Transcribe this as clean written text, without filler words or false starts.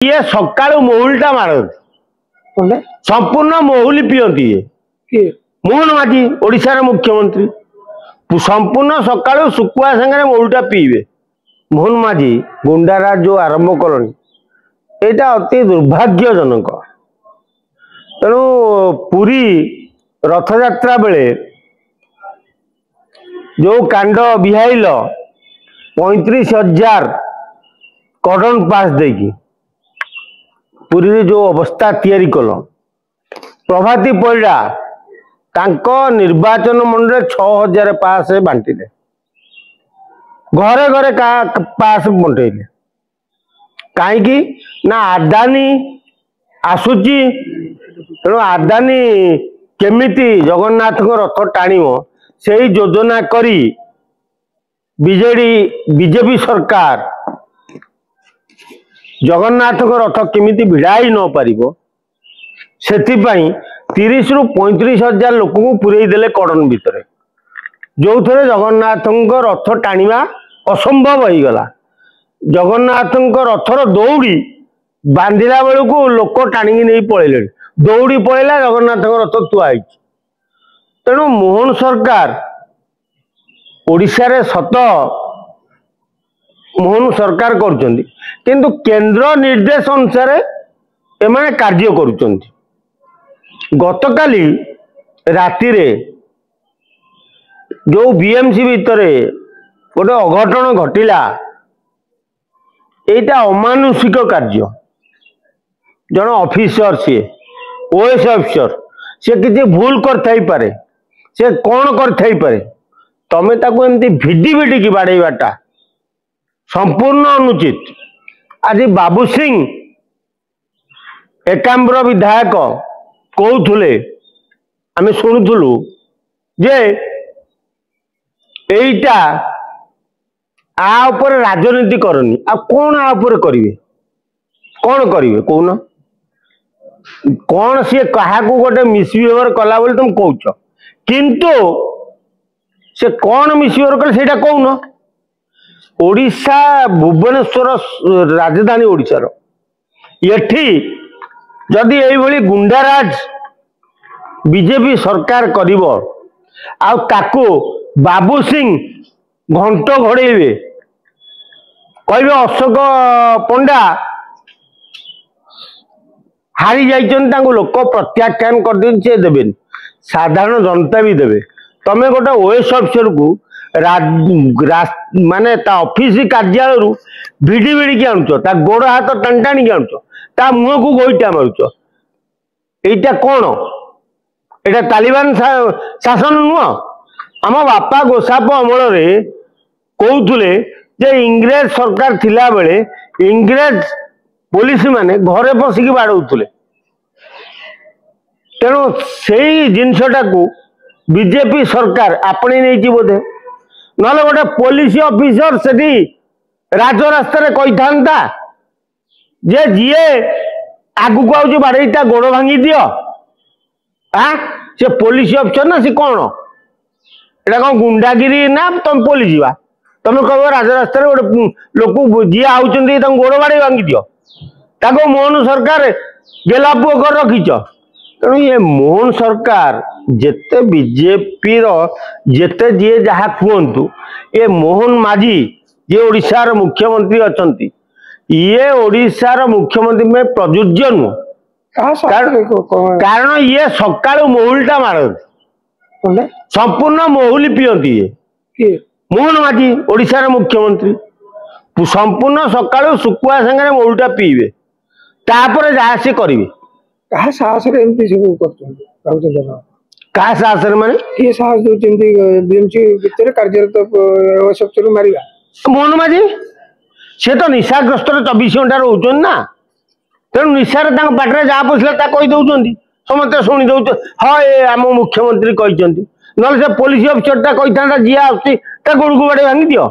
ये सकाळू महुलटा मारती संपूर्ण महुली पियती मोहन माझी ओडिशार मुख्यमंत्री संपूर्ण सकाळू सुकुआ संगे महुलटा पीबे मोहन माझी गुंडाराज जो आरंभ कलनी एटा अति दुर्भाग्यजनक। तेणु पुरी रथयात्रा बेले जो कांड बिहाइल 35,000 कॉर्डन पास देकी पुरी रे जो अवस्था तैयारी कल प्रभाती पड़ा तांको निर्वाचन मंडल 6,000 पास बांटिले घरे घरे का पास बंटेले कहीं ना आदानी आसुची तेणु आदानी केमिति जगन्नाथ रथ टाणिव से योजना करी बीजेपी सरकार जगन्नाथ रथ केमिति भिड़ाई न पारिबो सेथिपाई 30 रु 35,000 लोक को पुरई देले कड़न भितर जो थे जगन्नाथ रथ टाणिबा असंभव हो गला। जगन्नाथ रथर दौड़ी बांधिला बेलू लोक टाणिकी नहीं पलैले दौड़ी पलैला जगन्नाथ रथ थुआई। तेणु मोहन सरकार ओडिशा रे सत मोहन सरकार करुचंदी किंतु केंद्र निर्देश अनुसार एमाने कार्य करुचंदी। गतकाली राति रे जो बीएमसी भितर गोटे अघटन घटिला एटा अमानुषिक कार्य जन ऑफिसर सी ओएस ऑफिसर से किसी भूल कर पारे से कौन कर पारे तमे ताको एमती भिडी भिडी की बाड़ेबाटा संपूर्ण अनुचित। आज बाबू सिंह एकाम्बर विधायक कहते आम शुणुलु जे एटा आपर राजनीति करनी आ कौन आपर करिवे कौन करिवे कौन कौन सी क्या गोटे मिसबिहेवियर कला बोली तुम कौच किंतु से कौन मिसबिहेवियर कले सेटा कौन ओडिशा भुवनेश्वर राजधानी ओडिशार एठी जदि एइभली गुंडाराज बीजेपी सरकार करिवो आ ताकू बाबू सिंह घंट घोड़े कहे अशोक पंडा हारी जाइछन लोक प्रत्याख्यान कर से देवे साधारण जनता भी देवे तमे गोटे ओएस ऑफिसर को माने ऑफिस कार्यालय भिड़ी भिड़ी की आणुच ता गोड़ हाथ टाणी टाणी की आणुच ता मुह को गोईटा मारुच एटा कौन एटा तालिबान शासन नुह। आम बापा गोसाप अमल कहते जे इंग्रेज सरकार थिला बेले इंग्रेज पुलिस माने घरे पशिकी बाड़ौले तेणु से जिनसटा को बीजेपी सरकार आपणे नहीं बोधे ना गोटे पुलिस ऑफिसर से राजरास्ता कही था जे जीए आगु को आउछ बाड़ेटा गोड़ भांगी दियो से पुलिस ऑफिसर ना सी कौन एटा कौन गुंडागिरी ना तुम पुलिस जा तुम कह राजरास्ता गोटे लोक जी आउंट गोड़ बाड़े भांगी दियो ताको मोहन सरकार गेला पुओ कर रखीच। तेणु ये मोहन सरकार जेते बीजेपी जेते जी जहा कहतु ये मोहन माझी ये ओडिशार मुख्यमंत्री अच्छा ये ओडिशार मुख्यमंत्री में प्रযোज्य नुह कारण ये सकाळू महुलटा मारती संपूर्ण महुली पियती मोहन माझी ओडिशार मुख्यमंत्री संपूर्ण सकाळू सुकुआ संगे महुलटा पीबे तापर जहा सी करेंगे क्या साहस क्या साहस माने ये साहस बीएमसी भितर कार्यरत मारिबा मोहन माझी से तो निशाग्रस्त 24 घंटा रोचन ना तेणु निशार पाटे जहाँ पशिला कहीदे समस्त शुणी दे हाँ ये आम मुख्यमंत्री कहते ना से पुलिस अफिसर टा कही था जी आस गोड़ को बाड़े भांगी दियो